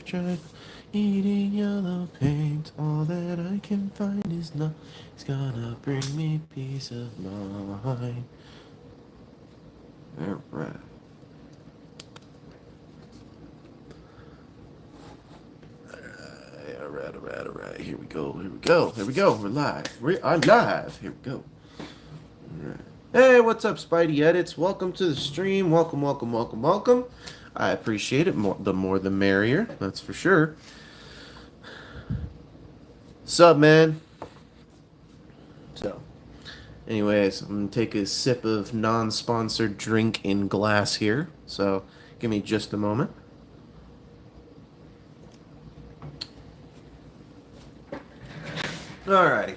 tried eating yellow paint. All that I can find is not. It's gonna bring me peace of mind. Alright. Alright. Here we go. We're live. We are live. Here we go. Alright. Hey, what's up, Spidey Edits? Welcome to the stream. Welcome. I appreciate it. The more the merrier. That's for sure. Sup, man? So, anyways, I'm gonna take a sip of non-sponsored drink in glass here. So, give me just a moment. Alrighty.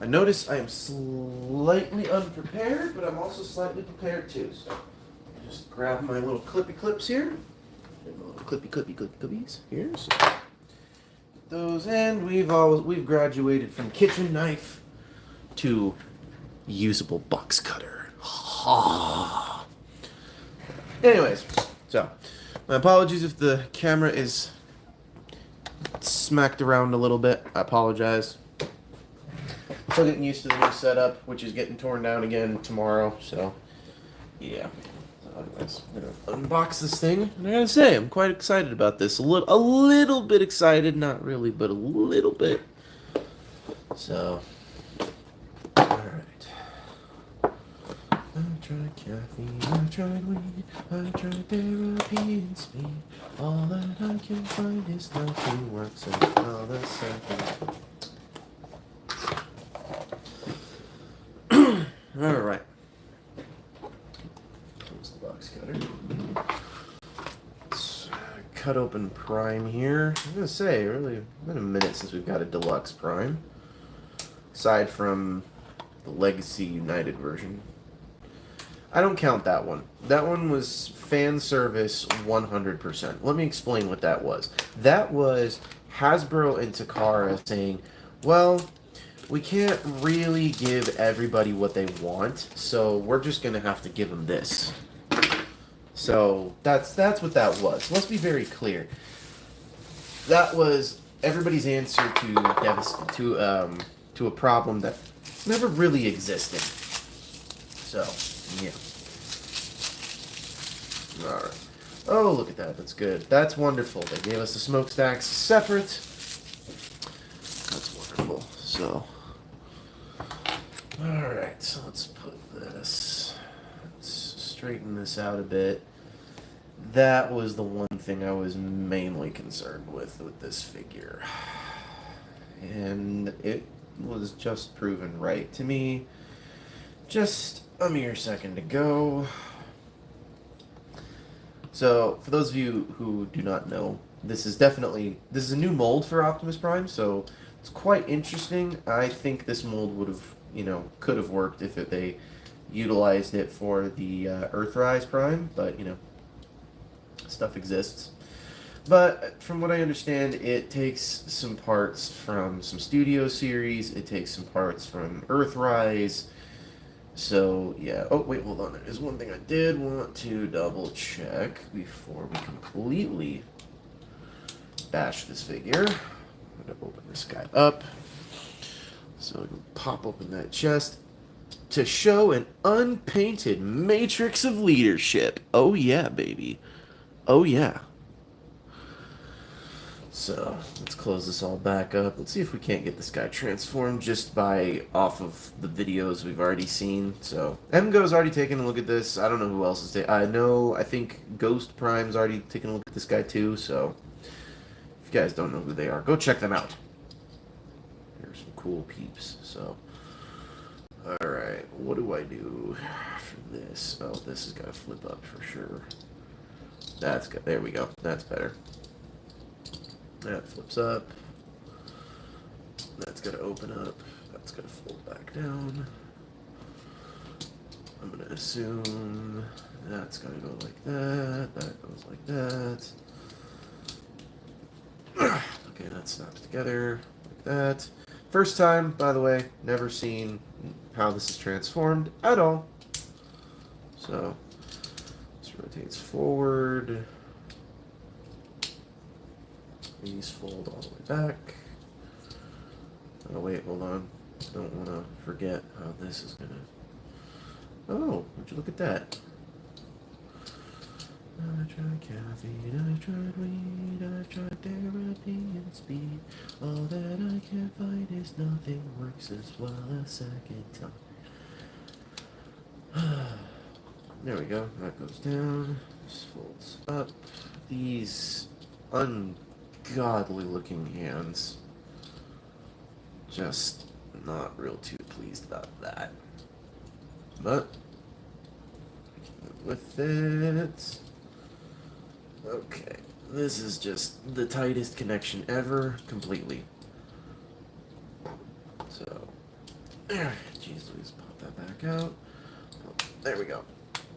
I notice I am slightly unprepared, but I'm also slightly prepared too. So, just grab my little clippy clips here. My little clippies here. So, get those in. We've graduated from kitchen knife to usable box cutter. Anyways, so my apologies if the camera is smacked around a little bit. I apologize. Still getting used to the new setup, which is getting torn down again tomorrow. So, yeah. Anyways, I'm gonna unbox this thing, and I gotta say, I'm quite excited about this. A little bit excited, not really, but a little bit. So, all right. I've tried caffeine, I've tried weed, I've tried therapy and speed. All that I can find is nothing works, and all the same. All right. Close the box cutter. Let's cut open Prime here. I'm gonna say, really, it's been a minute since we've got a deluxe Prime, aside from the Legacy United version. I don't count that one. That one was fan service 100%. Let me explain what that was. That was Hasbro and Takara saying, well, we can't really give everybody what they want, so we're just going to have to give them this. So that's what that was. Let's be very clear. That was everybody's answer to a problem that never really existed. So, yeah. Alright. Oh, look at that. That's good. That's wonderful. They gave us the smokestacks separate. That's wonderful. So, alright. So let's put this. Let's straighten this out a bit. That was the one thing I was mainly concerned with this figure. And it was just proven right to me. Just a mere second ago. So, for those of you who do not know, this is a new mold for Optimus Prime, so it's quite interesting. I think this mold would have, could have worked if they utilized it for the Earthrise Prime, but, stuff exists. But, from what I understand, it takes some parts from some studio series, it takes some parts from Earthrise. So, yeah. Oh, wait, hold on. There's one thing I did want to double check before we completely bash this figure. I'm going to open this guy up. So I can pop open that chest to show an unpainted matrix of leadership. Oh, yeah, baby. Oh, yeah. So, let's close this all back up. Let's see if we can't get this guy transformed just off of the videos we've already seen. So, Emgo's already taken a look at this. I don't know who else is taking. I think Ghost Prime's already taken a look at this guy too. So, if you guys don't know who they are, go check them out. Here's some cool peeps. So, alright, what do I do for this? Oh, this has got to flip up for sure. That's good. There we go. That's better. That flips up. That's going to open up. That's going to fold back down. I'm going to assume that's going to go like that. That goes like that. Okay, that snaps together like that. First time, by the way, never seen how this is transformed at all. So, this rotates forward. These fold all the way back. Oh wait, hold on. Don't want to forget how this is gonna. Oh, would you look at that? I tried caffeine, I tried weed, I tried therapy and speed. All that I can find is nothing works as well a second time. There we go. That goes down. This folds up. These ungodly looking hands. Just not real too pleased about that. But with it. Okay. This is just the tightest connection ever, completely. So, jeez, let's pop that back out. Oh, there we go.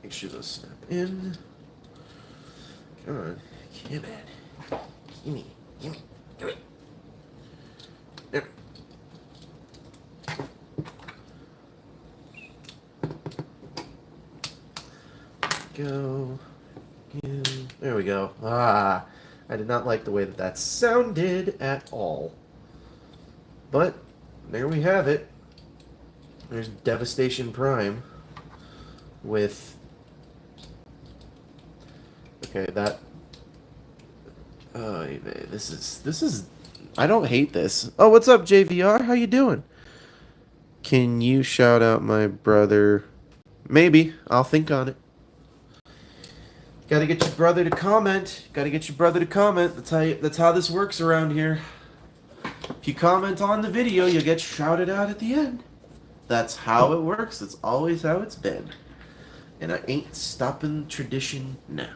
Make sure those snap in. Come on. Come on. Gimme. Gimme. Gimme. There. Go. There we go. Ah, I did not like the way that sounded at all. But there we have it. There's Devestation Prime with. Okay, that. Oh, this is. I don't hate this. Oh, what's up, JVR? How you doing? Can you shout out my brother? Maybe. I'll think on it. Gotta get your brother to comment. Gotta get your brother to comment. That's how this works around here. If you comment on the video, you'll get shouted out at the end. That's how it works. That's always how it's been. And I ain't stopping tradition now.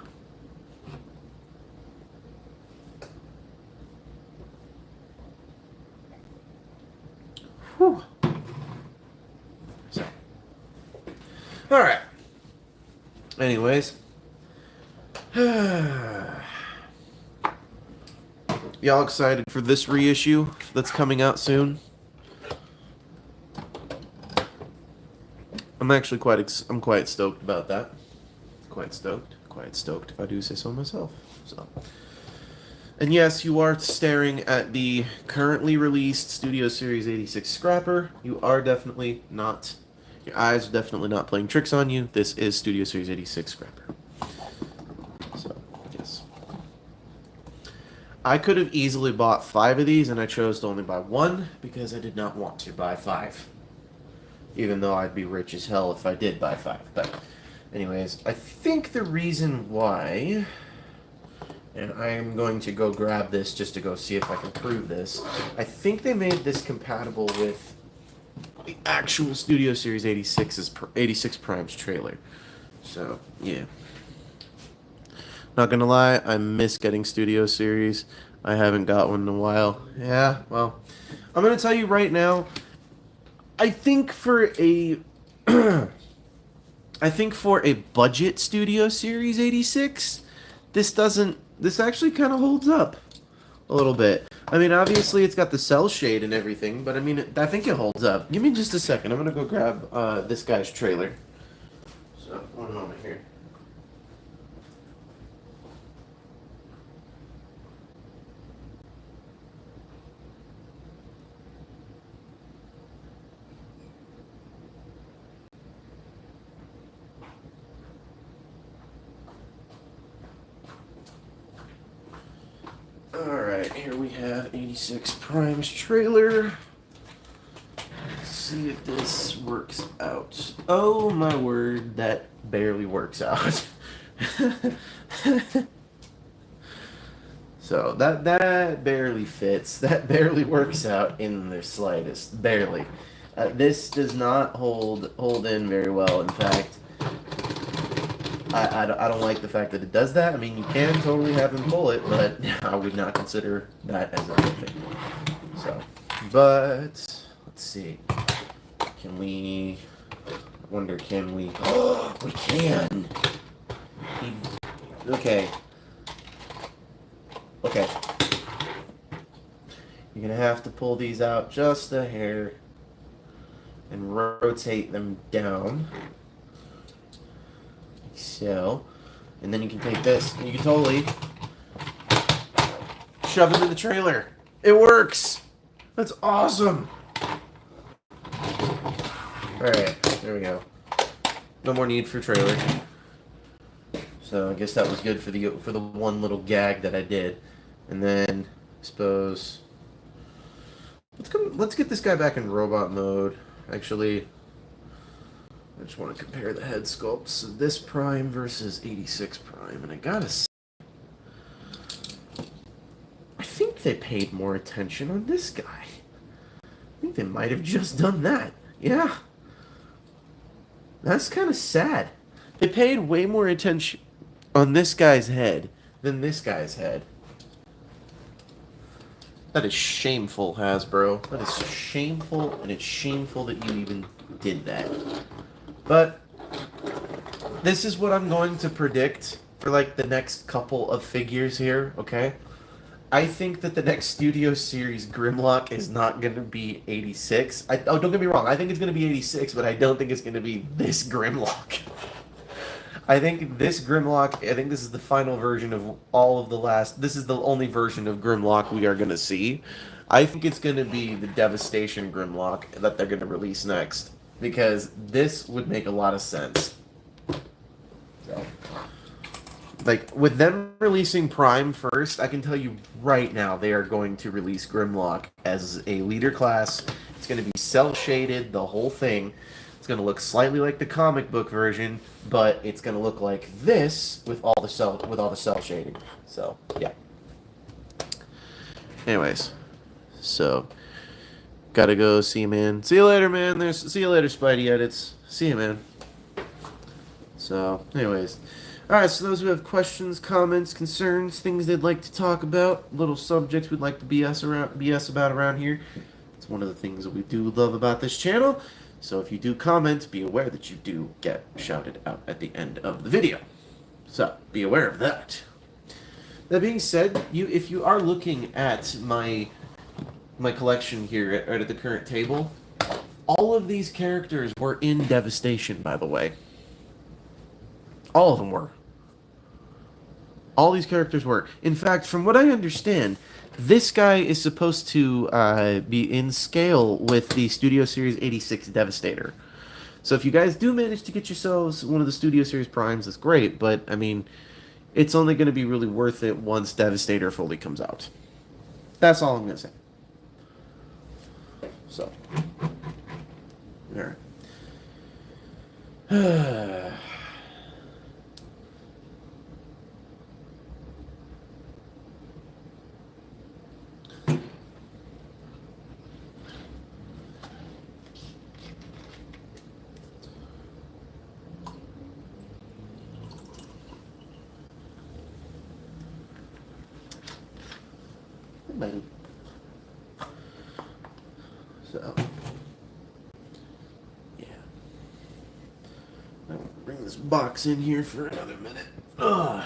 Whew. So. Alright. Anyways. Y'all excited for this reissue that's coming out soon? I'm actually quite stoked about that. Quite stoked if I do say so myself. So, and yes, you are staring at the currently released Studio Series 86 Scrapper. You are definitely not. Your eyes are definitely not playing tricks on you. This is Studio Series 86 Scrapper. I could have easily bought 5 of these, and I chose to only buy 1 because I did not want to buy 5. Even though I'd be rich as hell if I did buy 5. But anyways, I think the reason why, and I am going to go grab this just to go see if I can prove this, I think they made this compatible with the actual Studio Series 86 Prime's trailer. So, yeah. Not gonna lie, I miss getting Studio Series. I haven't got one in a while. Yeah, well, I'm gonna tell you right now. I think for a, budget Studio Series 86, this actually kind of holds up a little bit. I mean, obviously it's got the cell shade and everything, but I mean, I think it holds up. Give me just a second. I'm gonna go grab this guy's trailer. So, one moment here. Alright, here we have 86 Prime's trailer. Let's see if this works out. Oh my word, that barely works out. So that barely fits. That barely works out in the slightest. Barely. This does not hold in very well. In fact, I don't like the fact that it does that. I mean, you can totally have him pull it, but I would not consider that as a good thing. So, but let's see. Can we? I wonder, can we? Oh, we can. Okay. Okay. You're gonna have to pull these out just a hair and rotate them down. So, and then you can take this and you can totally shove him in the trailer. It works. That's awesome. Alright, there we go. No more need for trailer. So I guess that was good for the one little gag that I did. And then I suppose let's get this guy back in robot mode. Actually, I just want to compare the head sculpts of this Prime versus 86 Prime, and I gotta say, I think they paid more attention on this guy. I think they might have just done that. Yeah. That's kind of sad. They paid way more attention on this guy's head than this guy's head. That is shameful, Hasbro. That is shameful, and it's shameful that you even did that. But this is what I'm going to predict for like the next couple of figures here, okay? I think that the next Studio Series Grimlock is not going to be 86. Oh, don't get me wrong. I think it's going to be 86, but I don't think it's going to be this Grimlock. I think this Grimlock, I think this is the final version of all of the last... This is the only version of Grimlock we are going to see. I think it's going to be the Devestation Grimlock that they're going to release next. Because this would make a lot of sense. So... Like, with them releasing Prime first, I can tell you right now they are going to release Grimlock as a leader class. It's going to be cel-shaded, the whole thing. It's going to look slightly like the comic book version, but it's going to look like this with all the cel shading. So, yeah. Anyways, so gotta go see you, man. See you later, man. See you later, Spidey Edits. See you, man. So, anyways. Alright, so those who have questions, comments, concerns, things they'd like to talk about, little subjects we'd like to BS about around here. It's one of the things that we do love about this channel. So if you do comment, be aware that you do get shouted out at the end of the video. So, be aware of that. That being said, if you are looking at my collection here at the current table, all of these characters were in Devestation, by the way. All of them were. All these characters were. In fact, from what I understand, this guy is supposed to be in scale with the Studio Series 86 Devastator. So if you guys do manage to get yourselves one of the Studio Series Primes, that's great. But, I mean, it's only going to be really worth it once Devastator fully comes out. That's all I'm going to say. So. Alright. So, yeah. I'm gonna bring this box in here for another minute. Ugh.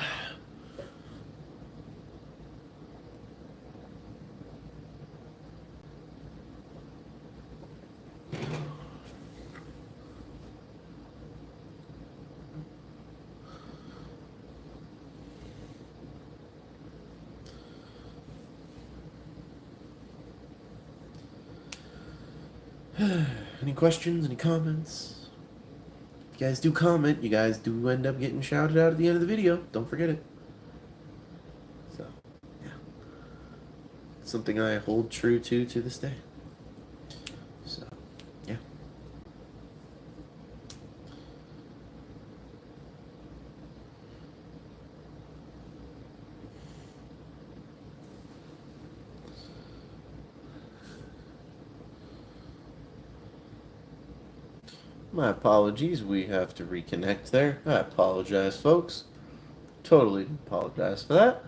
Any questions? Any comments? If you guys do comment, you guys do end up getting shouted out at the end of the video. Don't forget it. So, yeah. It's something I hold true to this day. So, yeah. My apologies, we have to reconnect there. I apologize, folks. Totally apologize for that.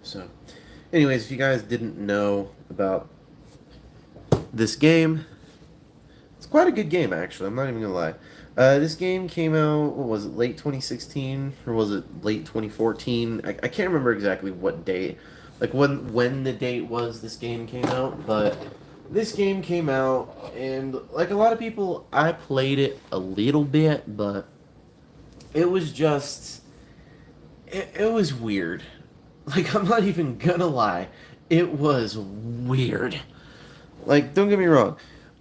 So, anyways, if you guys didn't know about this game, it's quite a good game, actually. I'm not even gonna lie. This game came out, what was it, late 2016? Or was it late 2014? I can't remember exactly what date, like when the date was this game came out, but this game came out, and like a lot of people, I played it a little bit, but it was just it was weird. Like I'm not even gonna lie, it was weird. Like don't get me wrong,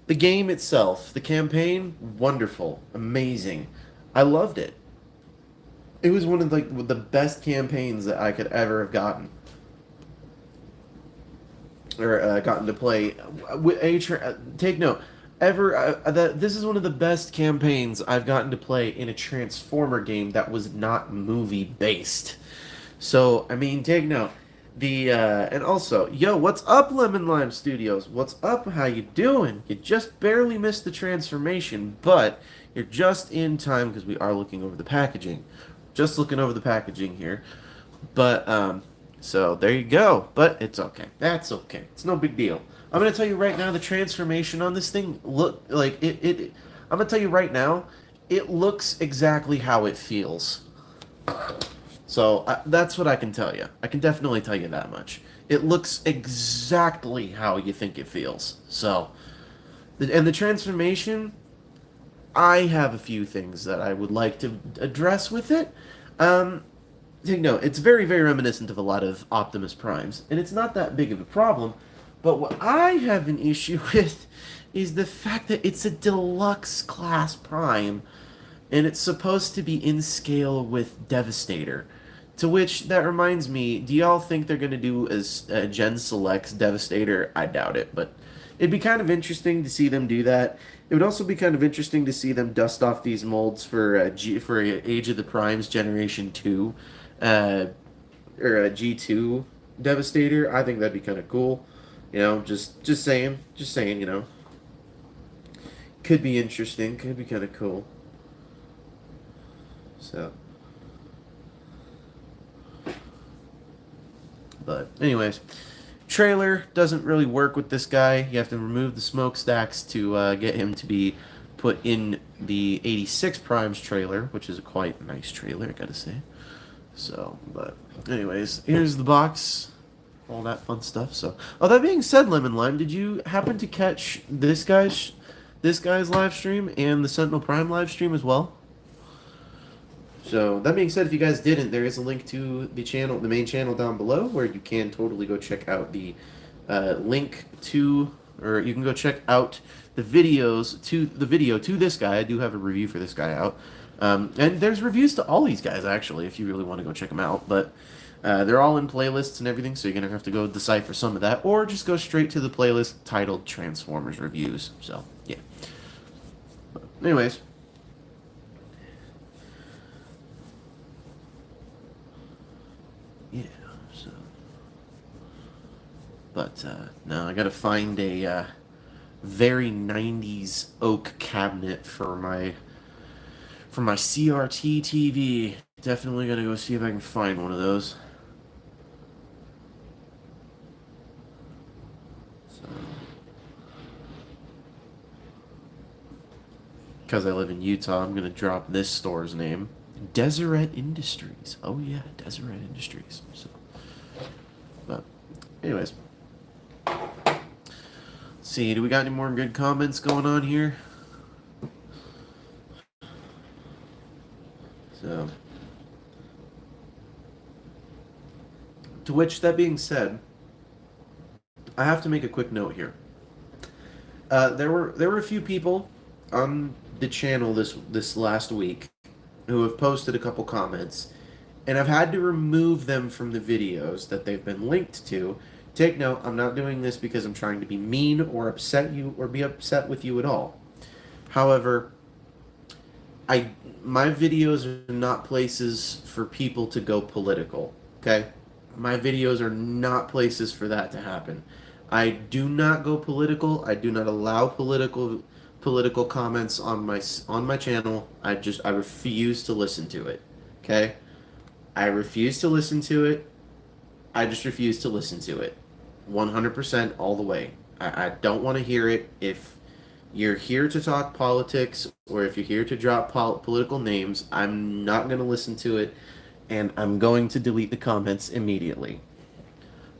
the game itself, the campaign, wonderful, amazing. I loved it. It was one of like the best campaigns that I could ever have gotten or gotten to play. Take note, ever that this is one of the best campaigns I've gotten to play in a Transformer game that was not movie based. So I mean, take note. The and also, yo, what's up, Lemon Lime Studios? What's up? How you doing? You just barely missed the transformation, but you're just in time because we are looking over the packaging. Just looking over the packaging here. But so there you go. But it's okay. That's okay. It's no big deal. I'm gonna tell you right now, the transformation on this thing look like it. I'm gonna tell you right now, it looks exactly how it feels. So that's what I can tell you. I can definitely tell you that much. It looks exactly how you think it feels. So, and the transformation, I have a few things that I would like to address with it. Um, no, it's very, very reminiscent of a lot of Optimus Primes, and it's not that big of a problem. But what I have an issue with is the fact that it's a deluxe class Prime, and it's supposed to be in scale with Devastator. To which that reminds me, do y'all think they're gonna do as Gen Select's Devastator? I doubt it, but it'd be kind of interesting to see them do that. It would also be kind of interesting to see them dust off these molds for for Age of the Primes Generation 2, uh, or a G2 Devastator. I think that'd be kind of cool. You know, just saying. You know, could be interesting. Could be kind of cool. So, but anyways, trailer doesn't really work with this guy. You have to remove the smokestacks to get him to be put in the 86 Primes trailer, which is a quite nice trailer, I gotta say. So, but anyways, here's the box, all that fun stuff. So, oh, that being said, Lemon Lime, did you happen to catch this guy's live stream and the Sentinel Prime live stream as well? So that being said, if you guys didn't, there is a link to the channel, the main channel down below, where you can totally go check out the link to, or you can go check out the videos to the video to this guy. I do have a review for this guy out, and there's reviews to all these guys actually, if you really want to go check them out. But they're all in playlists and everything, so you're gonna have to go decipher some of that, or just go straight to the playlist titled Transformers Reviews. So yeah. But anyways. Yeah, so. But now I gotta find a very 90s oak cabinet for my CRT TV. Definitely gotta go see if I can find one of those. So, because I live in Utah, I'm gonna drop this store's name. Deseret Industries. Oh yeah, Deseret Industries. So, but anyways, let's see. Do we got any more good comments going on here? So, to which that being said, I have to make a quick note here. There were a few people on the channel this last week who have posted a couple comments, and I've had to remove them from the videos that they've been linked to. Take note, I'm not doing this because I'm trying to be mean or upset you or be upset with you at all. However, my videos are not places for people to go political, okay? My videos are not places for that to happen. I do not go political. I do not allow political comments on my channel. I refuse to listen to it. Okay? I refuse to listen to it. I just refuse to listen to it. 100% all the way. I don't want to hear it. If you're here to talk politics or if you're here to drop political names, I'm not going to listen to it, and I'm going to delete the comments immediately.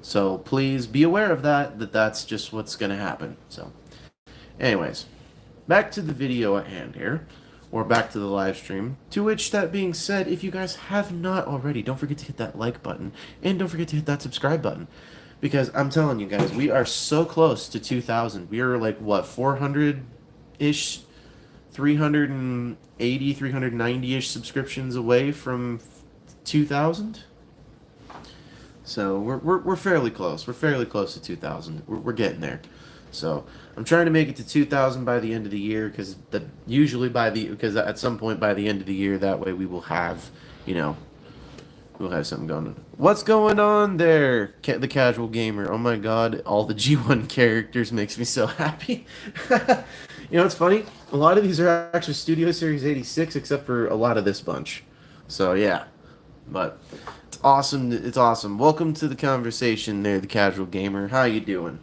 So please be aware of that that's just what's going to happen. So anyways, back to the video at hand here, or back to the live stream. To which, that being said, if you guys have not already, don't forget to hit that like button, and don't forget to hit that subscribe button. Because I'm telling you guys, we are so close to 2,000. We are like, what, 400-ish, 380, 390-ish subscriptions away from 2,000? So we're fairly close. We're fairly close to 2,000. We're getting there. So I'm trying to make it to 2,000 by the end of the year, because because at some point by the end of the year, that way we will have, we'll have something going on. What's going on there, the casual gamer? Oh my god, all the G1 characters makes me so happy. It's funny. A lot of these are actually Studio Series 86, except for a lot of this bunch. So yeah, but it's awesome. It's awesome. Welcome to the conversation there, the casual gamer. How you doing?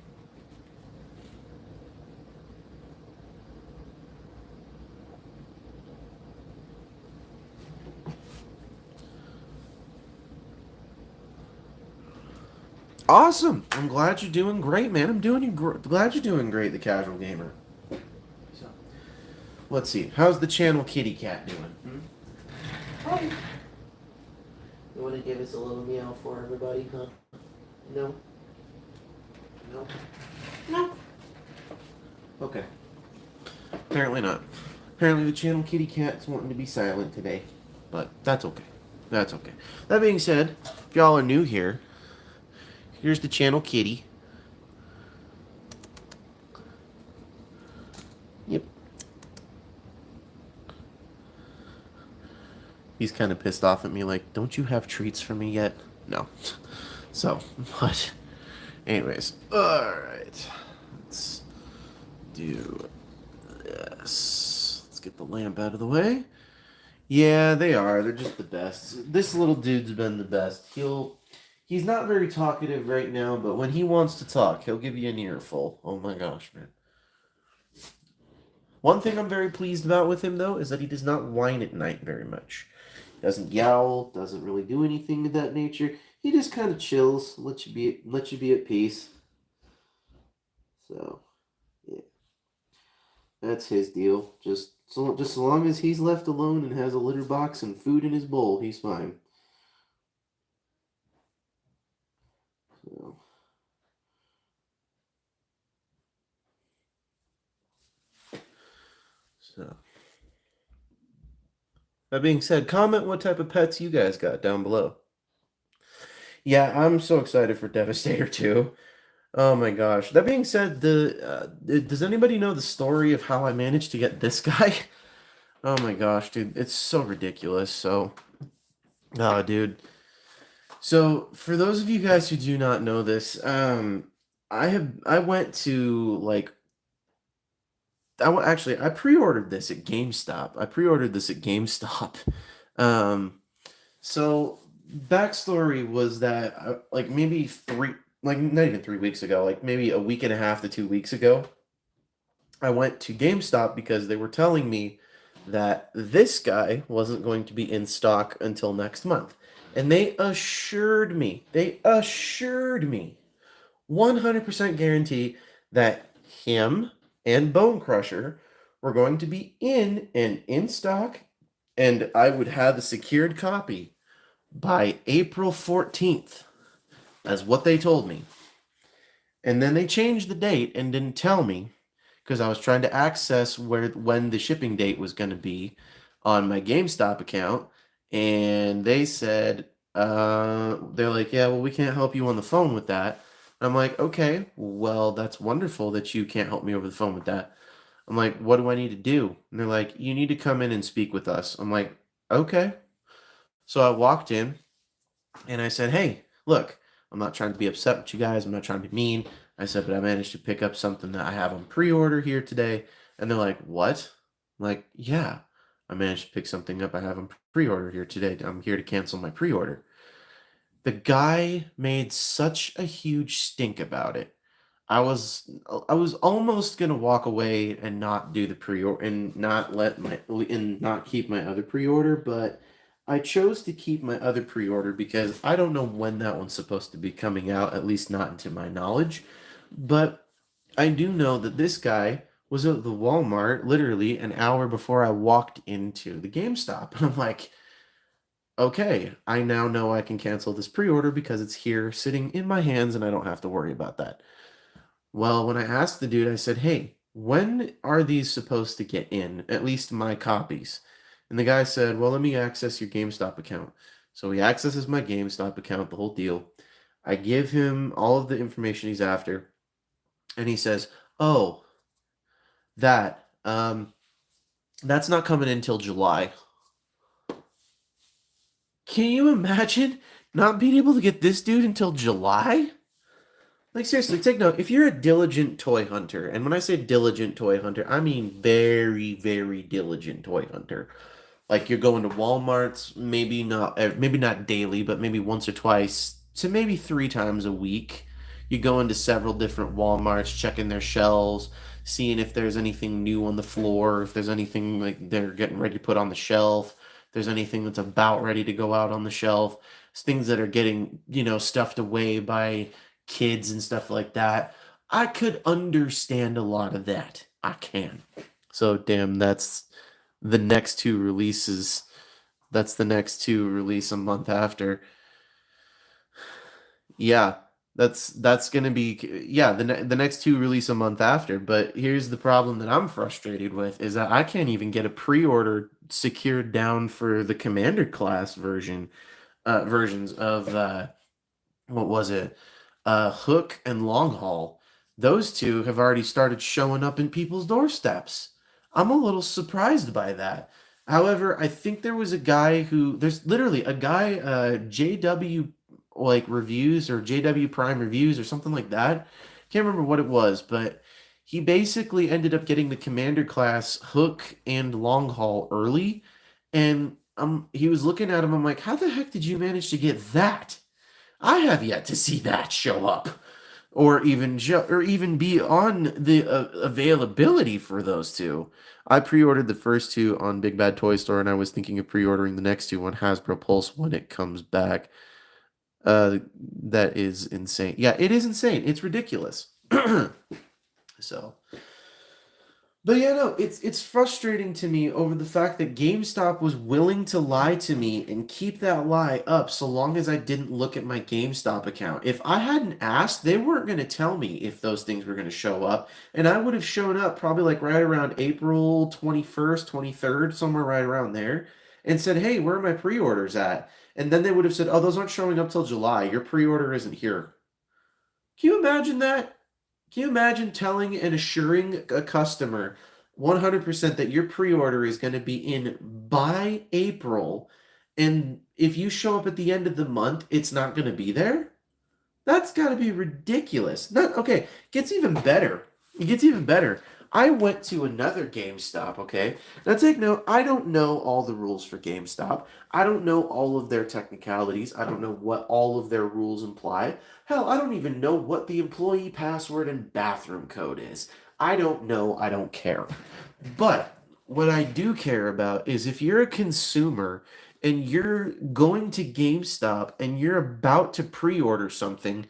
Awesome. I'm glad you're doing great, man. Glad you're doing great, the casual gamer. So, let's see. How's the channel kitty cat doing? Hi. You want to give us a little meow for everybody, huh? No? No? No. Okay. Apparently not. Apparently the channel kitty cat's wanting to be silent today. But that's okay. That's okay. That being said, if y'all are new here, here's the channel kitty. Yep. He's kind of pissed off at me, like, don't you have treats for me yet? No. So, but, anyways, alright. Let's do this. Let's get the lamp out of the way. Yeah, they are. They're just the best. This little dude's been the best. He's not very talkative right now, but when he wants to talk, he'll give you an earful. Oh my gosh, man. One thing I'm very pleased about with him, though, is that he does not whine at night very much. He doesn't yowl, doesn't really do anything of that nature. He just kind of chills, lets you be at peace. So, yeah. That's his deal. Just as long as he's left alone and has a litter box and food in his bowl, he's fine. So. So. That being said, comment what type of pets you guys got down below. Yeah, I'm so excited for Devastator 2. Oh my gosh. That being said, does anybody know the story of how I managed to get this guy? Oh my gosh, dude, it's so ridiculous. So, oh, dude. So, for those of you guys who do not know this, I went to like I pre-ordered this at GameStop. Um, so backstory was that like maybe not even 3 weeks ago, like maybe a week and a half to 2 weeks ago, I went to GameStop because they were telling me that this guy wasn't going to be in stock until next month. And they assured me, 100% guarantee that him and Bone Crusher were going to be in stock, and I would have a secured copy by April 14th. That's what they told me. And then they changed the date and didn't tell me, because I was trying to access when the shipping date was going to be on my GameStop account, and they said, they're like, yeah, well, we can't help you on the phone with that. I'm like, okay, well, that's wonderful that you can't help me over the phone with that. I'm like, what do I need to do? And they're like, you need to come in and speak with us. I'm like, okay. So I walked in and I said, hey, look, I'm not trying to be upset with you guys. I'm not trying to be mean. I said, but I managed to pick up something that I have on pre-order here today. And they're like, what? I'm like, yeah, I managed to pick something up I have on pre-order here today. I'm here to cancel my pre-order. The guy made such a huge stink about it. I was almost gonna walk away and not do the pre-order and not keep my other pre-order, but I chose to keep my other pre-order because I don't know when that one's supposed to be coming out, at least not to my knowledge. But I do know that this guy was at the Walmart literally an hour before I walked into the GameStop. And I'm like, okay, I now know I can cancel this pre-order because it's here sitting in my hands and I don't have to worry about that. Well, when I asked the dude, I said, hey, when are these supposed to get in? At least my copies. And the guy said, well, let me access your GameStop account. So he accesses my GameStop account, the whole deal. I give him all of the information he's after, and he says, oh, that, that's not coming in until July. Can you imagine not being able to get this dude until July? Like, seriously, take note. If you're a diligent toy hunter, and when I say diligent toy hunter, I mean very, very diligent toy hunter. Like, you're going to Walmart's, maybe not daily, but maybe once or twice to maybe 3 times a week. You go into several different Walmarts, checking their shelves, seeing if there's anything new on the floor, if there's anything like they're getting ready to put on the shelf, if there's anything that's about ready to go out on the shelf, things that are getting, stuffed away by kids and stuff like that. I could understand a lot of that. I can. So damn, the next two releases. That's the next two release a month after. Yeah, that's gonna be yeah the next two release a month after. But here's the problem that I'm frustrated with is that I can't even get a pre-order secured down for the Commander class versions of what was it? Hook and Long Haul. Those two have already started showing up in people's doorsteps. I'm a little surprised by that. However, I think there's literally a guy, JW like reviews or JW Prime reviews or something like that. Can't remember what it was, but he basically ended up getting the Commander class Hook and Long Haul early, and he was looking at him. I'm like, how the heck did you manage to get that? I have yet to see that show up, or even be on the availability for those two. I pre-ordered the first two on Big Bad Toy Store, and I was thinking of pre-ordering the next two on Hasbro Pulse when it comes back. That is insane. Yeah, it is insane. It's ridiculous. So. But yeah, no, it's frustrating to me over the fact that GameStop was willing to lie to me and keep that lie up so long as I didn't look at my GameStop account. If I hadn't asked, they weren't going to tell me if those things were going to show up, and I would have shown up probably like right around April 21st, 23rd, somewhere right around there, and said, "Hey, where are my pre-orders at?" And then they would have said, "Oh, those aren't showing up till July. Your pre-order isn't here." Can you imagine that? Can you imagine telling and assuring a customer 100% that your pre-order is going to be in by April, and if you show up at the end of the month, it's not going to be there? That's got to be ridiculous. Not okay. Gets even better. It gets even better. I went to another GameStop, okay? Now take note, I don't know all the rules for GameStop. I don't know all of their technicalities. I don't know what all of their rules imply. Hell, I don't even know what the employee password and bathroom code is. I don't know. I don't care. But what I do care about is if you're a consumer and you're going to GameStop and you're about to pre-order something,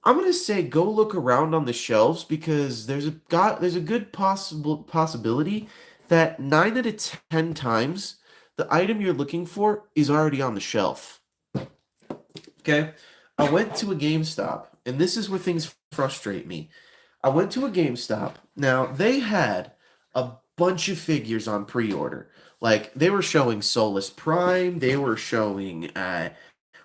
I'm gonna say go look around on the shelves because there's a good possibility that 9 out of 10 times the item you're looking for is already on the shelf. Okay, I went to a GameStop, and this is where things frustrate me. I went to a GameStop. Now they had a bunch of figures on pre-order. Like they were showing Solus Prime, they were showing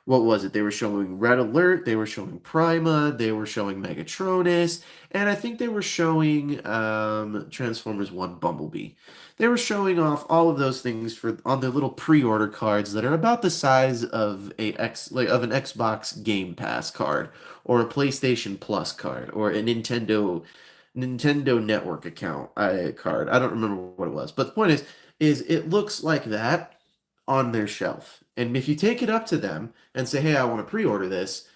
what was it? They were showing Red Alert, they were showing Prima, they were showing Megatronus, and I think they were showing Transformers 1 Bumblebee. They were showing off all of those things for on their little pre-order cards that are about the size of of an Xbox Game Pass card or a PlayStation Plus card or a Nintendo Network account card. I don't remember what it was, but the point is it looks like that on their shelf. And if you take it up to them and say, "Hey, I want to pre-order this,"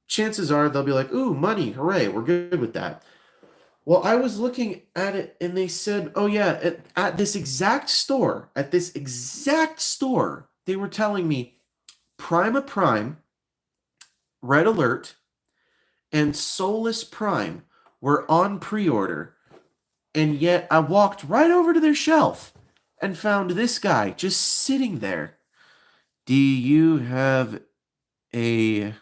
chances are they'll be like, "Ooh, money, hooray, we're good with that." Well, I was looking at it and they said, "Oh yeah, at this exact store, they were telling me Prima Prime, Red Alert, and Solus Prime were on pre-order, and yet I walked right over to their shelf and found this guy just sitting there. Do you have a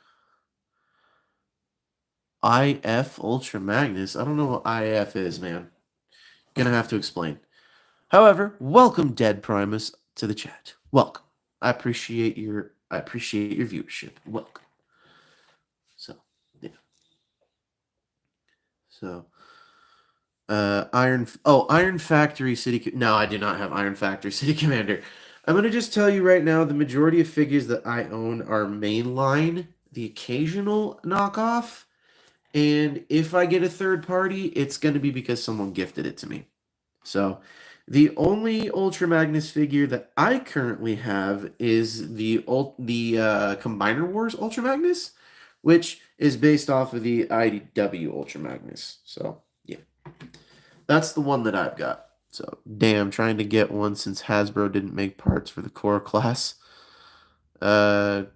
IF Ultra Magnus? I don't know what IF is, man. Gonna have to explain. However, welcome, Dead Primus, to the chat. Welcome. I appreciate your viewership. Welcome. So, yeah. So, Iron Factory City. No, I do not have Iron Factory City Commander. I'm gonna just tell you right now, the majority of figures that I own are mainline. The occasional knockoff, and if I get a third party, it's gonna be because someone gifted it to me. So, the only Ultra Magnus figure that I currently have is the Combiner Wars Ultra Magnus, which is based off of the IDW Ultra Magnus. So, yeah. That's the one that I've got. So, damn, trying to get one since Hasbro didn't make parts for the core class. Well,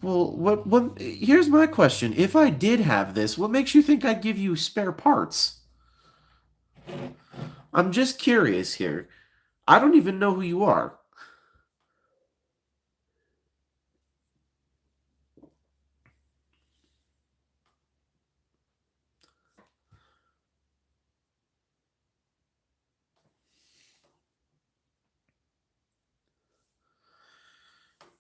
what? Here's my question. If I did have this, what makes you think I'd give you spare parts? I'm just curious here. I don't even know who you are.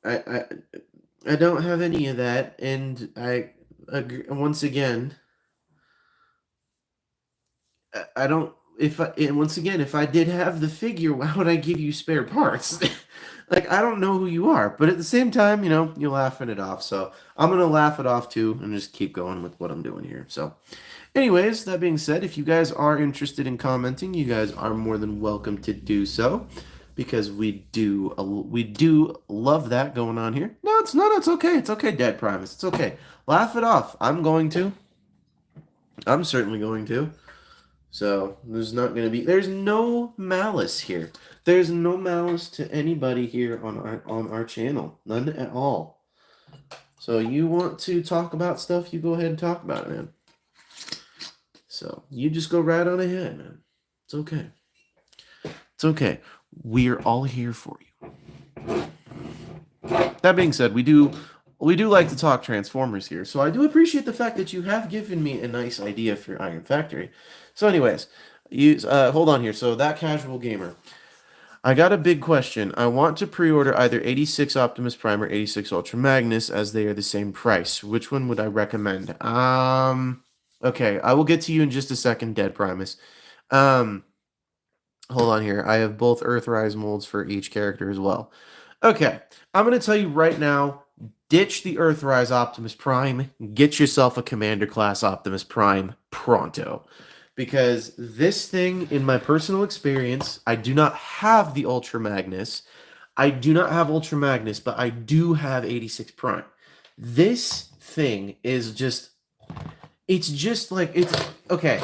I don't have any of that, and I agree, once again, I don't. Once again, if I did have the figure, why would I give you spare parts? Like, I don't know who you are, but at the same time, you're laughing it off. So I'm gonna laugh it off too, and just keep going with what I'm doing here. So, anyways, that being said, if you guys are interested in commenting, you guys are more than welcome to do so, because we do love that going on here. No, it's not. It's okay. It's okay, Dead Primus. It's okay. Laugh it off. I'm going to. I'm certainly going to. So there's no malice here. There's no malice to anybody here on our channel. None at all. So you want to talk about stuff, you go ahead and talk about it, man. So you just go right on ahead, man. It's okay. It's okay. We're all here for you. That being said, we do like to talk Transformers here. So I do appreciate the fact that you have given me a nice idea for Iron Factory. So anyways, hold on here. So that casual gamer, I got a big question. I want to pre-order either 86 Optimus Prime or 86 Ultra Magnus, as they are the same price. Which one would I recommend? Okay, I will get to you in just a second, Dead Primus. Hold on here. I have both Earthrise molds for each character as well. Okay, I'm going to tell you right now, ditch the Earthrise Optimus Prime. Get yourself a Commander Class Optimus Prime pronto. Because this thing, in my personal experience, I do not have the Ultra Magnus. I do not have Ultra Magnus, but I do have 86 Prime. This thing is just... It's just like... Okay,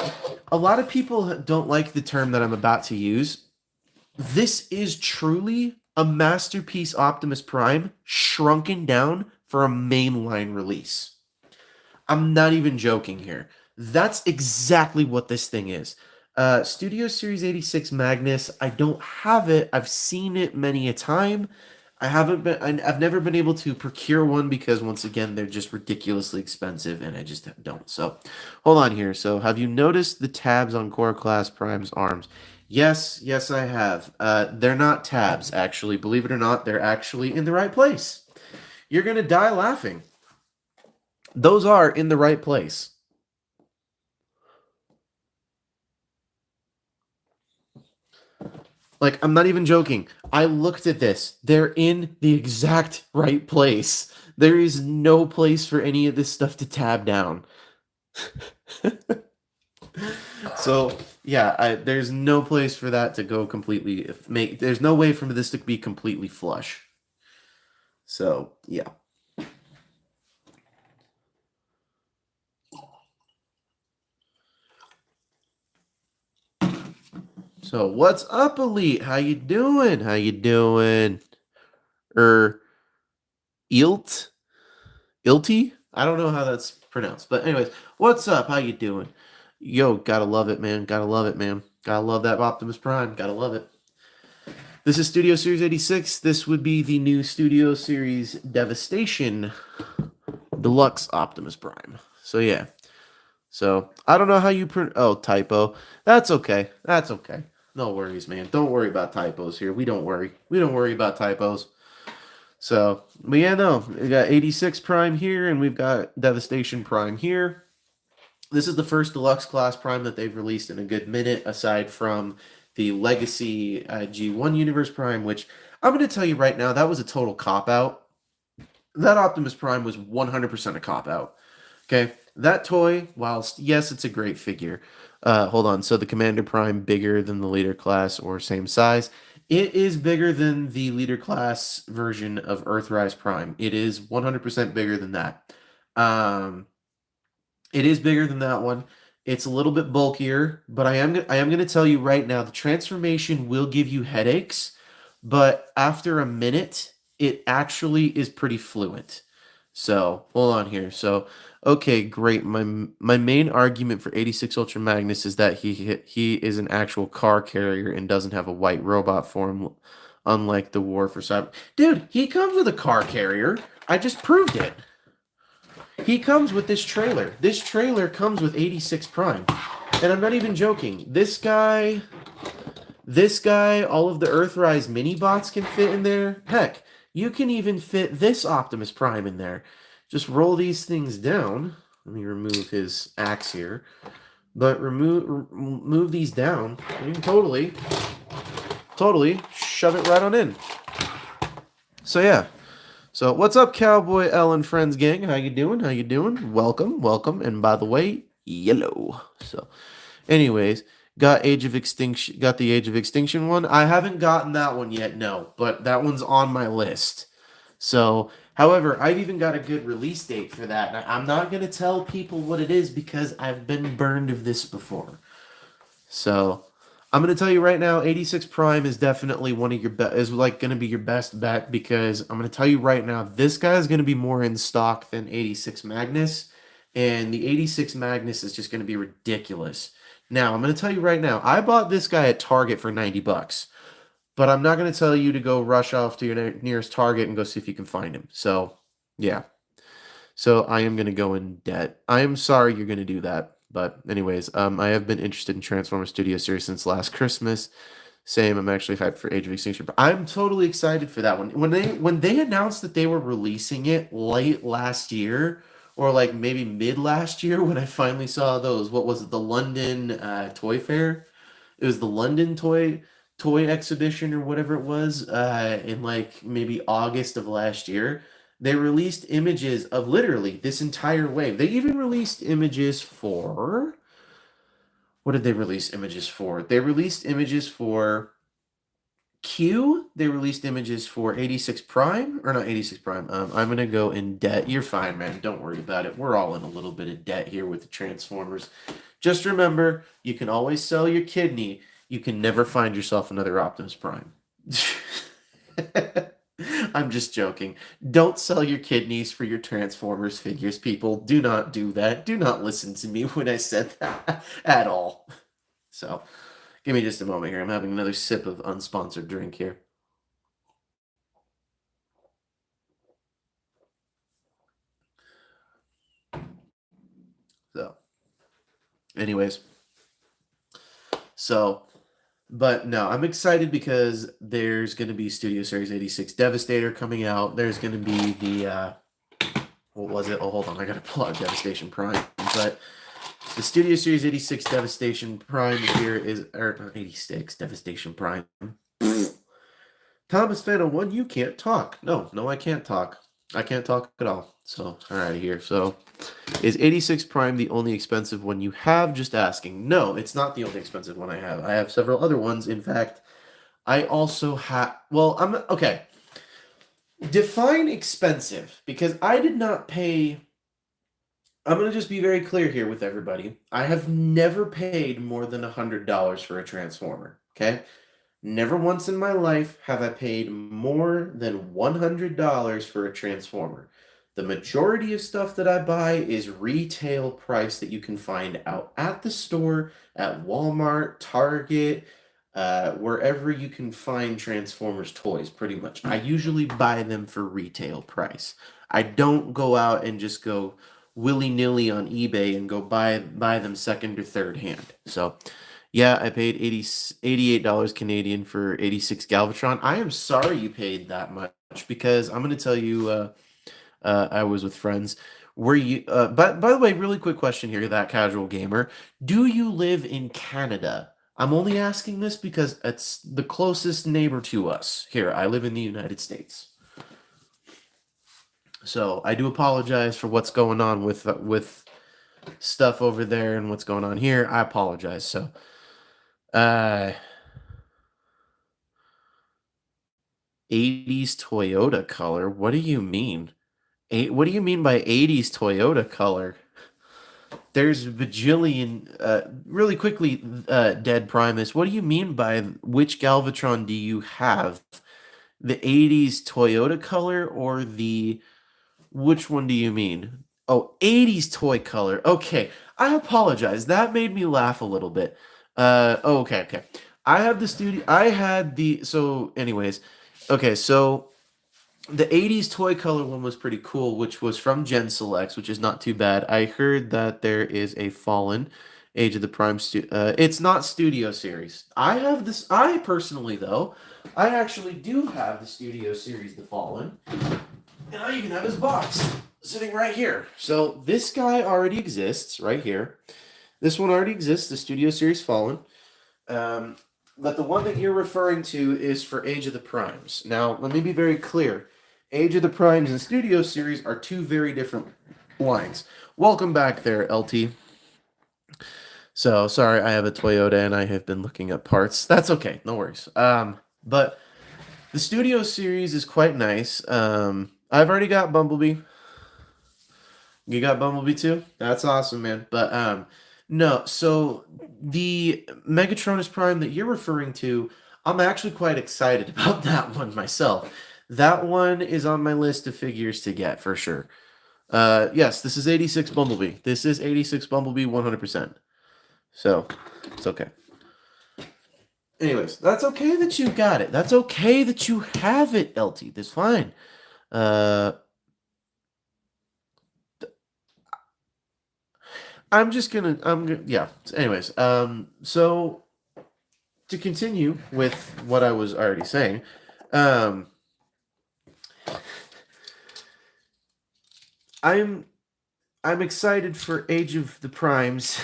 a lot of people don't like the term that I'm about to use. This is truly a masterpiece Optimus Prime shrunken down for a mainline release. I'm not even joking here. That's exactly what this thing is. Studio Series 86 Magnus, I don't have it. I've seen it many a time. I've never been able to procure one because, once again, they're just ridiculously expensive, and I just don't. So, hold on here. So, have you noticed the tabs on Core Class Prime's arms? Yes, I have. They're not tabs, actually. Believe it or not, they're actually in the right place. You're gonna die laughing. Those are in the right place. Like, I'm not even joking. I looked at this. They're in the exact right place. There is no place for any of this stuff to tab down. So, yeah, there's no place for that to go completely... There's no way for this to be completely flush. So, yeah. So what's up, Elite? How you doing? How you doing? Er, Ilt? Ilty? I don't know how that's pronounced. But anyways, what's up? How you doing? Yo, gotta love it, man. Gotta love it, man. Gotta love that Optimus Prime. Gotta love it. This is Studio Series 86. This would be the new Studio Series Devestation Deluxe Optimus Prime. So yeah. So I don't know how you oh, typo. That's okay. That's okay. No worries, man. Don't worry about typos here. We don't worry. We don't worry about typos. So, but yeah, no. We got 86 Prime here, and we've got Devestation Prime here. This is the first deluxe class Prime that they've released in a good minute, aside from the Legacy G1 Universe Prime, which I'm going to tell you right now, that was a total cop out. That Optimus Prime was 100% a cop out. Okay, that toy, whilst yes, it's a great figure. Hold on. So the Commander Prime bigger than the Leader class or same size? It is bigger than the Leader class version of Earthrise Prime. It is 100% bigger than that. It is bigger than that one. It's a little bit bulkier, but I am going to tell you right now, the transformation will give you headaches, but after a minute, it actually is pretty fluent. So hold on here. So okay, great. My main argument for 86 Ultra Magnus is that he is an actual car carrier and doesn't have a white robot form, unlike the War for Cyber. Dude, he comes with a car carrier. I just proved it. He comes with this trailer. This trailer comes with 86 Prime. And I'm not even joking. This guy, all of the Earthrise mini bots can fit in there. Heck, you can even fit this Optimus Prime in there. Just roll these things down. Let me remove his axe here. But move these down. You can totally shove it right on in. So yeah. So what's up, Cowboy L and Friends gang? How you doing? How you doing? Welcome, welcome. And by the way, yellow. So anyways, got the Age of Extinction one. I haven't gotten that one yet, no, but that one's on my list. So, however, I've even got a good release date for that. Now, I'm not going to tell people what it is because I've been burned of this before. So, I'm going to tell you right now, 86 Prime is definitely one of your going to be your best bet, because I'm going to tell you right now, this guy is going to be more in stock than 86 Magnus, and the 86 Magnus is just going to be ridiculous. Now, I'm going to tell you right now, I bought this guy at Target for 90 bucks. But I'm not going to tell you to go rush off to your nearest Target and go see if you can find him. So, yeah. So, I am going to go in debt. I am sorry you're going to do that. But anyways, I have been interested in Transformers Studio Series since last Christmas. Same, I'm actually hyped for Age of Extinction. But I'm totally excited for that one. When they announced that they were releasing it late last year, or like maybe mid last year, when I finally saw those, what was it, the London Toy Fair? It was the London Toy exhibition or whatever it was, in like maybe August of last year. They released images of literally this entire wave. They even released images for, what did they release images for? They released images for Q. They released images for 86 Prime, or not 86 Prime. I'm gonna go in debt. You're fine, man. Don't worry about it. We're all in a little bit of debt here with the Transformers. Just remember, you can always sell your kidney. You can never find yourself another Optimus Prime. I'm just joking. Don't sell your kidneys for your Transformers figures, people. Do not do that. Do not listen to me when I said that at all. So, give me just a moment here. I'm having another sip of unsponsored drink here. So, anyways. So, but no, I'm excited because there's going to be Studio Series 86 Devastator coming out. There's going to be the, what was it? Oh, hold on. I got to pull out Devestation Prime. But the Studio Series 86 Devestation Prime here is, or not 86, Devestation Prime. Thomas Phantom 1, you can't talk. No, I can't talk. I can't talk at all. So, all right, here. So, is 86 Prime the only expensive one you have? Just asking. No, it's not the only expensive one I have. I have several other ones. In fact, I also have, well, okay. Define expensive, because I did not pay, I'm going to just be very clear here with everybody. I have never paid more than $100 for a Transformer. Okay? Never once in my life have I paid more than $100 for a Transformer. The majority of stuff that I buy is retail price that you can find out at the store, at Walmart, Target, wherever you can find Transformers toys, pretty much. I usually buy them for retail price. I don't go out and just go willy-nilly on eBay and go buy them second or third hand. So, yeah, I paid $88 Canadian for 86 Galvatron. I am sorry you paid that much because I'm going to tell you, I was with friends. Were you, by the way, really quick question here, that casual gamer. Do you live in Canada? I'm only asking this because it's the closest neighbor to us. Here, I live in the United States. So I do apologize for what's going on with stuff over there and what's going on here. I apologize. So, uh, 80s Toyota color. What do you mean? What do you mean by 80s Toyota color? There's a bajillion. Really quickly, Dead Primus. What do you mean by which Galvatron do you have? The 80s Toyota color or the which one do you mean? Oh, 80s toy color. Okay, I apologize. That made me laugh a little bit. Okay, okay. I have the studio. I had the. So, anyways, okay, so the 80s toy color one was pretty cool, which was from Gen Selects, which is not too bad. I heard that there is a Fallen Age of the Prime it's not Studio Series. I have this. I personally, though, I actually do have the Studio Series, the Fallen. And I even have his box sitting right here. So this guy already exists right here. This one already exists, the Studio Series Fallen. But the one that you're referring to is for Age of the Primes. Now, let me be very clear. Age of the Primes and Studio Series are two very different lines. Welcome back there, LT. So, sorry, I have a Toyota and I have been looking at parts. That's okay, no worries. But the Studio Series is quite nice. I've already got Bumblebee. You got Bumblebee too? That's awesome, man. But no, so the Megatronus Prime that you're referring to, I'm actually quite excited about that one myself. That one is on my list of figures to get for sure. Yes, this is 86 Bumblebee. This is 86 Bumblebee 100%. So, it's okay. Anyways, that's okay that you got it. That's okay that you have it, LT. That's fine. Yeah. Anyways, so to continue with what I was already saying, I'm excited for Age of the Primes.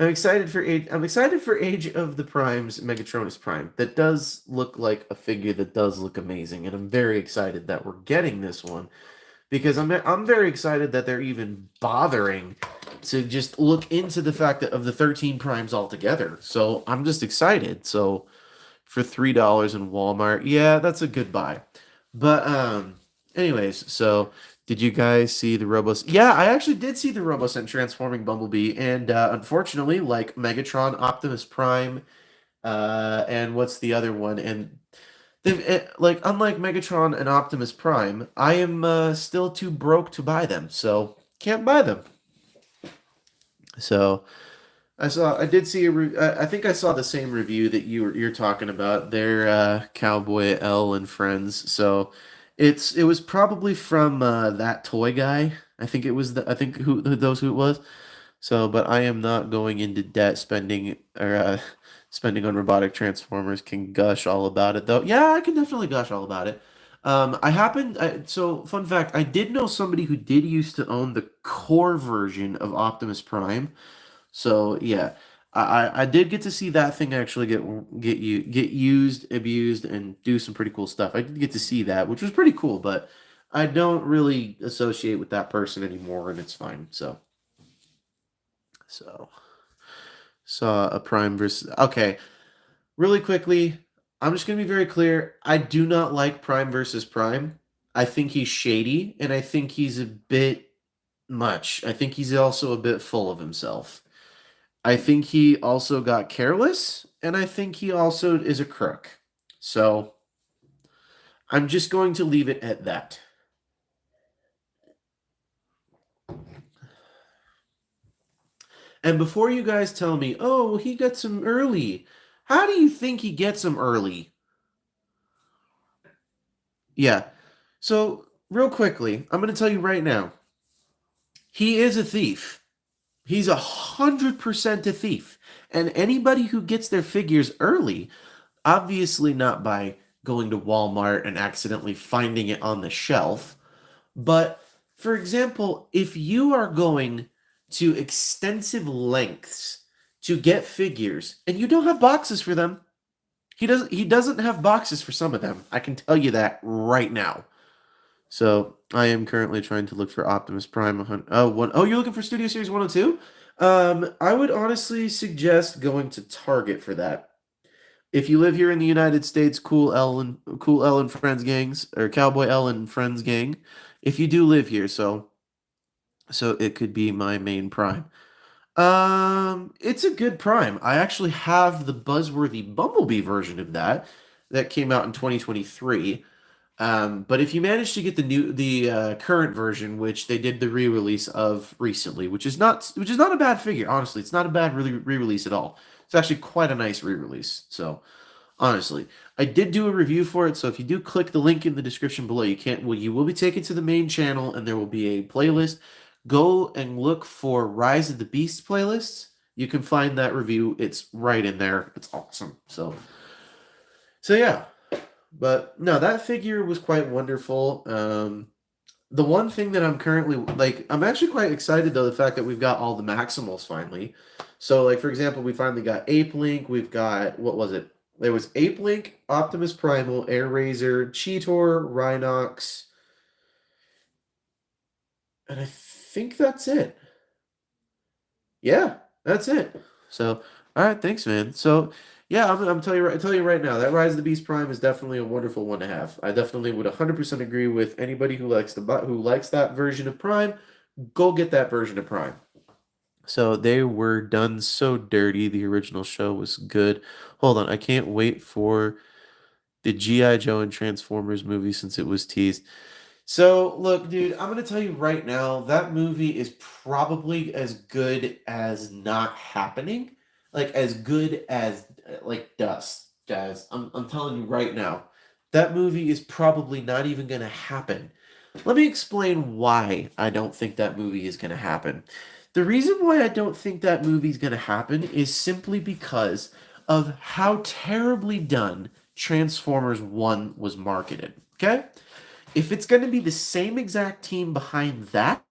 I'm excited for Age of the Primes Megatronus Prime. That does look like a figure that does look amazing, and I'm very excited that we're getting this one because I'm very excited that they're even bothering to just look into the fact that of the 13 primes altogether. So I'm just excited. So for $3 in Walmart, yeah, that's a good buy. But anyways, so did you guys see the Robos? Yeah, I actually did see the Robosent transforming Bumblebee, and unfortunately, like Megatron, Optimus Prime, and what's the other one? And like unlike Megatron and Optimus Prime, I am still too broke to buy them, so can't buy them. So I did see I think I saw the same review that you're talking about. They're Cowboy L and Friends. So it was probably from that toy guy. I think it was I think who it was. So, but I am not going into debt spending or spending on robotic transformers. Can gush all about it though. Yeah, I can definitely gush all about it. So fun fact, I did know somebody who did used to own the core version of Optimus Prime. So yeah, I did get to see that thing actually get used, abused, and do some pretty cool stuff. I did get to see that, which was pretty cool, but I don't really associate with that person anymore, and it's fine. So saw a Prime versus. Okay, really quickly, I'm just gonna be very clear. I do not like Prime versus Prime. I think he's shady, and I think he's a bit much. I think he's also a bit full of himself. I think he also got careless, and I think he also is a crook. So I'm just going to leave it at that. And before you guys tell me, oh, he gets him early, how do you think he gets him early? Yeah. So, real quickly, I'm going to tell you right now, he is a thief. He's 100% a thief. And anybody who gets their figures early, obviously not by going to Walmart and accidentally finding it on the shelf, but for example, if you are going to extensive lengths to get figures and you don't have boxes for them, he doesn't have boxes for some of them. I can tell you that right now. So I am currently trying to look for Optimus Prime. Oh, you're looking for Studio Series 102? I would honestly suggest going to Target for that. If you live here in the United States, Cool L and Friends gangs, or Cowboy L and Friends gang, if you do live here, so it could be my main Prime. It's a good Prime. I actually have the buzzworthy Bumblebee version of that came out in 2023. But if you manage to get the current version, which they did the re-release of recently, which is not a bad figure, honestly, it's not a bad really re-release at all. It's actually quite a nice re-release. So honestly, I did do a review for it. So if you do click the link in the description below, you will be taken to the main channel, and there will be a playlist. Go and look for Rise of the Beast playlists. You can find that review. It's right in there. It's awesome. So yeah. But no, that figure was quite wonderful. The one thing that I'm currently like, I'm actually quite excited though, the fact that we've got all the Maximals finally. So, like for example, we finally got Ape Link. We've got what was it? There was Ape Link, Optimus Primal, Air Razor, Cheetor, Rhinox, and I think that's it. Yeah, that's it. So, all right, thanks, man. So, yeah, I'm tell you right now, that Rise of the Beast Prime is definitely a wonderful one to have. I definitely would 100% agree with anybody who likes that version of Prime. Go get that version of Prime. So they were done so dirty. The original show was good. Hold on, I can't wait for the G.I. Joe and Transformers movie since it was teased. So, look, dude, I'm gonna tell you right now, that movie is probably as good as not happening. Like as good as like dust, guys. I'm telling you right now. That movie is probably not even gonna happen. Let me explain why I don't think that movie is gonna happen. The reason why I don't think that movie is gonna happen is simply because of how terribly done Transformers 1 was marketed. Okay? If it's going to be the same exact team behind that,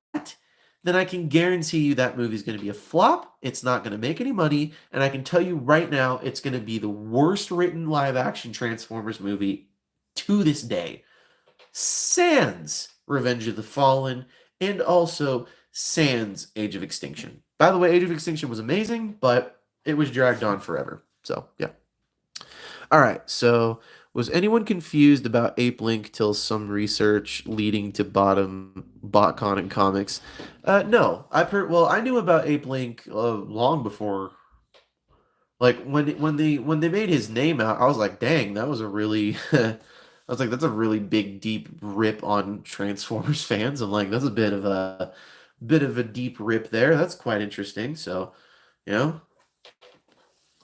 then I can guarantee you that movie is going to be a flop. It's not going to make any money. And I can tell you right now, it's going to be the worst written live action Transformers movie to this day. Sans Revenge of the Fallen, and also sans Age of Extinction. By the way, Age of Extinction was amazing, but it was dragged on forever. So, yeah. All right, so was anyone confused about Ape Link till some research leading to BotCon and comics? No, I knew about Ape Link long before. Like when they made his name out, I was like, dang, that was a really. I was like, that's a really big, deep rip on Transformers fans. I'm like, that's a bit of a deep rip there. That's quite interesting. So, you know.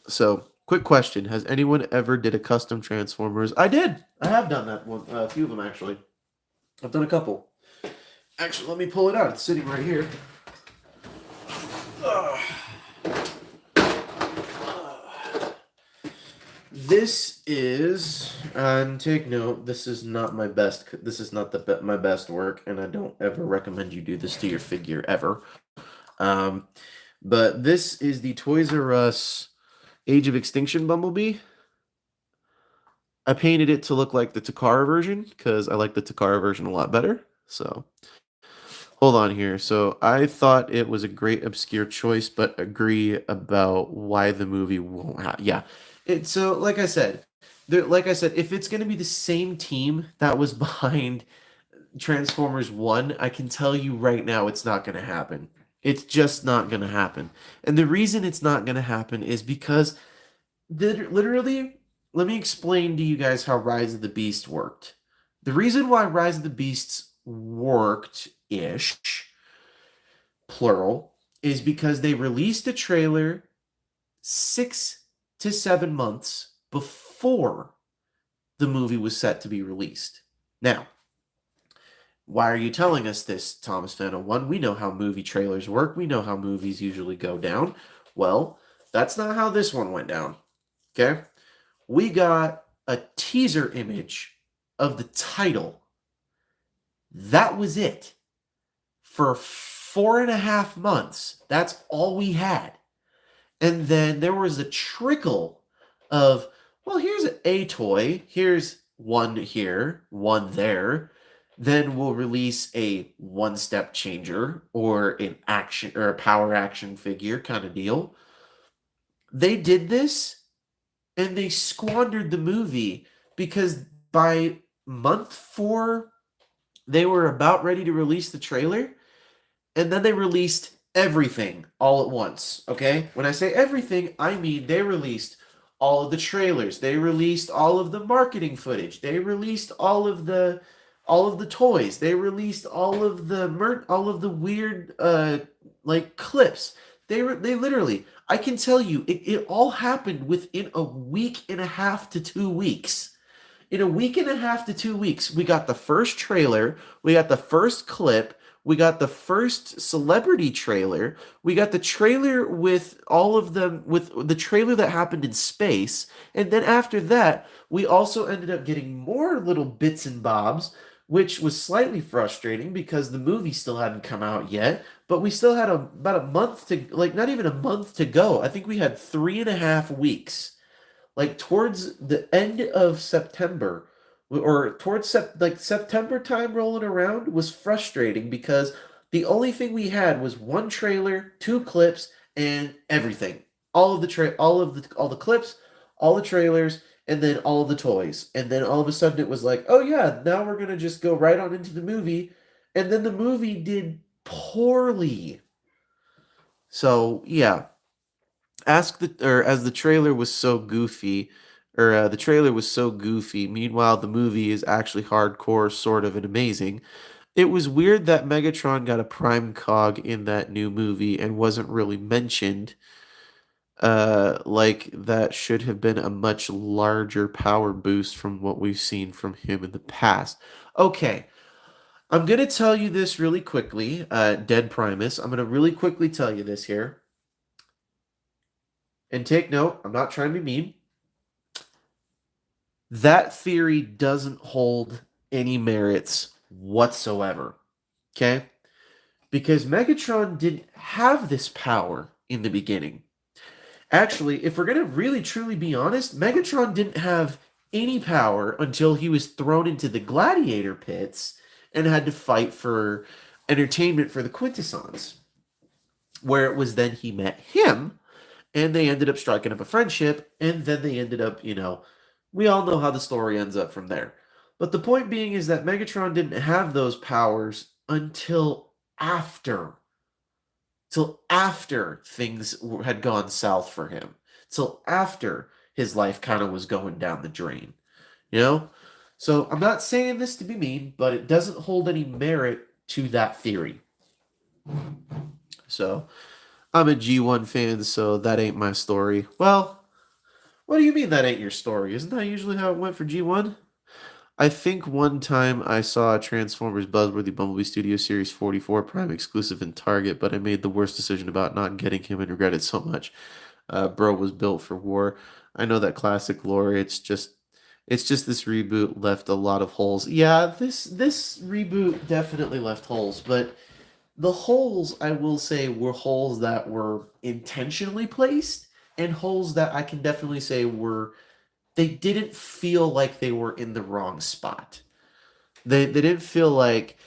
So, quick question: has anyone ever did a custom Transformers? I did. I have done that one. A few of them actually. I've done a couple. Actually, let me pull it out. It's sitting right here. Ugh. This is, and take note, this is not my best. This is not my best work, and I don't ever recommend you do this to your figure ever. Um, but this is the Toys R Us Age of Extinction Bumblebee. I painted it to look like the Takara version because I like the Takara version a lot better. So hold on here. So I thought it was a great obscure choice, but agree about why the movie won't have. Yeah, so like I said, if it's gonna be the same team that was behind Transformers 1, I can tell you right now it's not gonna happen. It's just not gonna happen. And the reason it's not gonna happen is because Literally, let me explain to you guys how Rise of the Beast worked. The reason why Rise of the Beasts worked ish, plural, is because they released a trailer 6 to 7 months before the movie was set to be released. Now, why are you telling us this, Thomas Fennel? One, we know how movie trailers work. We know how movies usually go down. Well, that's not how this one went down. Okay? We got a teaser image of the title. That was it. For 4.5 months, that's all we had. And then there was a trickle of, well, here's a toy. Here's one here, one there. Then we'll release a one-step changer or an action or a power action figure kind of deal. They did this and they squandered the movie because by month 4, they were about ready to release the trailer, and then they released everything all at once. Okay, when I say everything, I mean they released all of the trailers, they released all of the marketing footage, they released all of the toys, they released all of the weird like clips. They literally, I can tell you, it all happened within a week and a half to 2 weeks. In a week and a half to 2 weeks, we got the first trailer, we got the first clip, we got the first celebrity trailer, we got the trailer with all of them, with the trailer that happened in space, and then after that, we also ended up getting more little bits and bobs, which was slightly frustrating because the movie still hadn't come out yet, but we still had about a month to, like, not even a month to go. I think we had 3.5 weeks, like towards the end of September, or towards September time rolling around was frustrating because the only thing we had was one trailer, two clips, and everything. All the clips, all the trailers, and then all of the toys. And then all of a sudden it was like, oh yeah, now we're gonna just go right on into the movie. And then the movie did poorly. So yeah, as the trailer was so goofy, the trailer was so goofy. Meanwhile, the movie is actually hardcore, sort of, and amazing. It was weird that Megatron got a prime cog in that new movie and wasn't really mentioned. Like that should have been a much larger power boost from what we've seen from him in the past. Okay, I'm gonna tell you this really quickly, Dead Primus. I'm gonna really quickly tell you this here. And take note, I'm not trying to be mean. That theory doesn't hold any merits whatsoever. Okay? Because Megatron didn't have this power in the beginning. Actually, if we're going to really truly be honest, Megatron didn't have any power until he was thrown into the gladiator pits and had to fight for entertainment for the Quintessons, where it was then he met him, and they ended up striking up a friendship, and then they ended up, we all know how the story ends up from there. But the point being is that Megatron didn't have those powers until after, till after things had gone south for him, till after his life kind of was going down the drain, you know? So I'm not saying this to be mean, but it doesn't hold any merit to that theory. So I'm a G1 fan, so that ain't my story. Well, what do you mean that ain't your story? Isn't that usually how it went for G1? I think one time I saw a Transformers Buzzworthy Bumblebee Studio Series 44 Prime exclusive in Target, but I made the worst decision about not getting him and regret it so much. Bro was built for war. I know that classic lore. It's just this reboot left a lot of holes. Yeah, this reboot definitely left holes, but the holes, I will say, were holes that were intentionally placed, and holes that I can definitely say they didn't feel like they were in the wrong spot. They didn't feel like,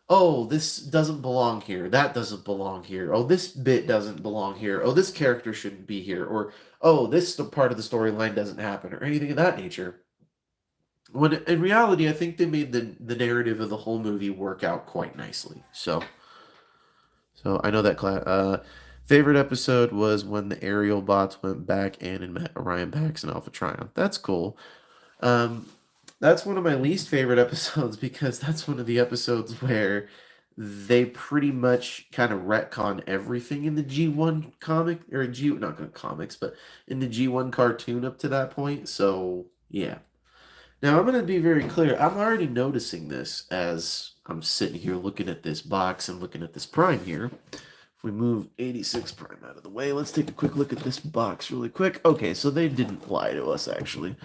oh, this doesn't belong here, that doesn't belong here, oh, this bit doesn't belong here, oh, this character shouldn't be here, or oh, this part of the storyline doesn't happen, or anything of that nature. When in reality, I think they made the narrative of the whole movie work out quite nicely. So I know that Favorite episode was when the aerial bots went back and met Orion Pax and Alpha Trion. That's cool. Um, that's one of my least favorite episodes because that's one of the episodes where they pretty much kind of retcon everything in the G1 comic or G not gonna comics, but in the G1 cartoon up to that point. So yeah. Now I'm gonna be very clear. I'm already noticing this as I'm sitting here looking at this box and looking at this Prime here. If we move 86 Prime out of the way, let's take a quick look at this box really quick. Okay, so they didn't lie to us actually.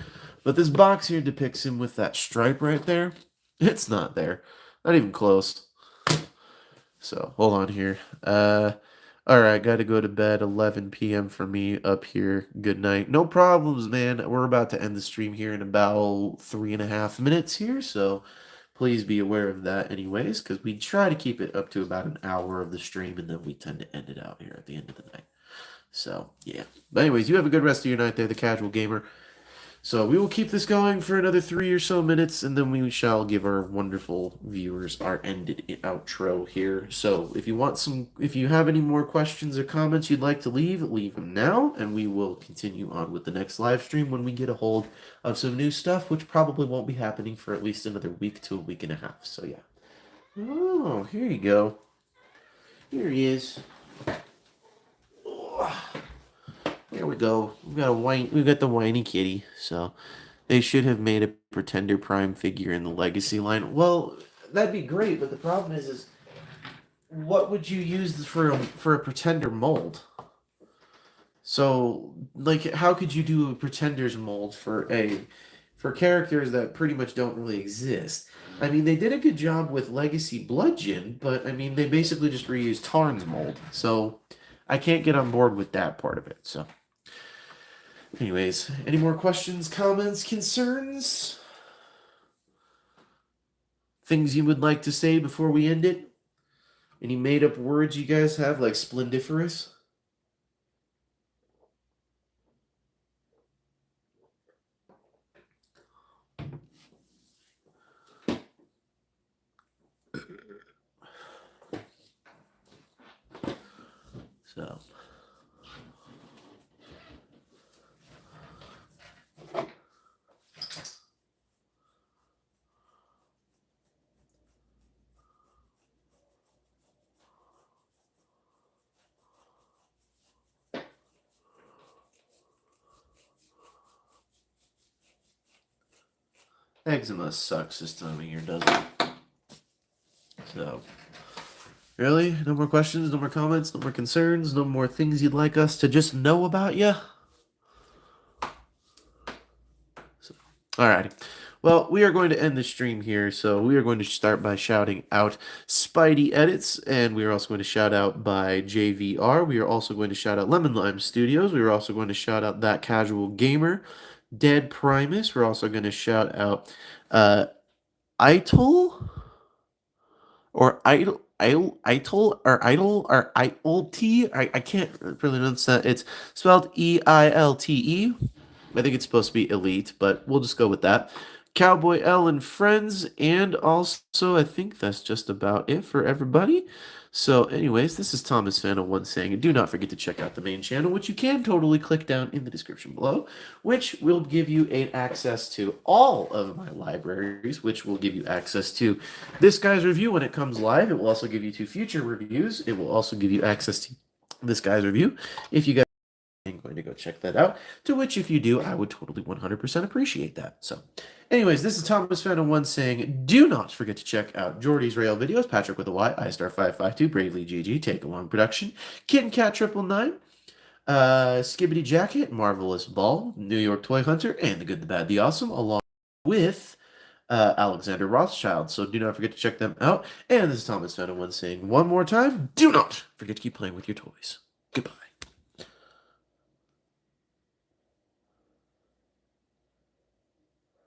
But this box here depicts him with that stripe right there. It's not there. Not even close. So, hold on here. Alright, gotta go to bed. 11 p.m. for me up here. Good night. No problems, man. We're about to end the stream here in about 3.5 minutes here, so please be aware of that anyways, because we try to keep it up to about an hour of the stream, and then we tend to end it out here at the end of the night. So, yeah. But anyways, you have a good rest of your night there, the casual gamer. So we will keep this going for another 3 or so minutes, and then we shall give our wonderful viewers our ended outro here. So if you have any more questions or comments you'd like to leave them now, and we will continue on with the next live stream when we get a hold of some new stuff, which probably won't be happening for at least another week to a week and a half. So yeah. Oh, here you go. Here he is. Oh. There we go. We've got the whiny kitty. So they should have made a Pretender Prime figure in the Legacy line. Well, that'd be great, but the problem is what would you use for a Pretender mold? So, like, how could you do a Pretender's mold for characters that pretty much don't really exist? I mean, they did a good job with Legacy Bludgeon, but I mean, they basically just reused Tarn's mold. So, I can't get on board with that part of it. So. Anyways, any more questions, comments, concerns? Things you would like to say before we end it? Any made-up words you guys have, like splendiferous? So... Eczema sucks this time of year, doesn't it? So, really? No more questions, no more comments, no more concerns, no more things you'd like us to just know about you? So, alrighty. Well, we are going to end the stream here, so we are going to start by shouting out Spidey Edits, and we are also going to shout out by JVR. We are also going to shout out Lemon Lime Studios. We are also going to shout out That Casual Gamer, Dead Primus. We're also going to shout out Idol or Idol. Idol or Idol I can't really pronounce that. It's spelled EILTE. I think it's supposed to be elite, but we'll just go with that. Cowboy L and friends, and also I think that's just about it for everybody. So anyways, this is Thomas Fan01 saying, do not forget to check out the main channel, which you can totally click down in the description below, which will give you access to all of my libraries, which will give you access to this guy's review when it comes live. It will also give you 2 future reviews. It will also give you access to this guy's review if you guys I'm going to go check that out, to which if you do, I would totally 100% appreciate that. So, anyways, this is Thomas Fan01 saying, do not forget to check out Jordy's Rail videos, Patrick with a Y, iStar552, Bravely GG, Take Along Production, Kitten Cat 999, Skibbity Jacket, Marvelous Ball, New York Toy Hunter, and The Good, the Bad, the Awesome, along with Alexander Rothschild. So do not forget to check them out. And this is Thomas Fan01 saying one more time, do not forget to keep playing with your toys. Goodbye.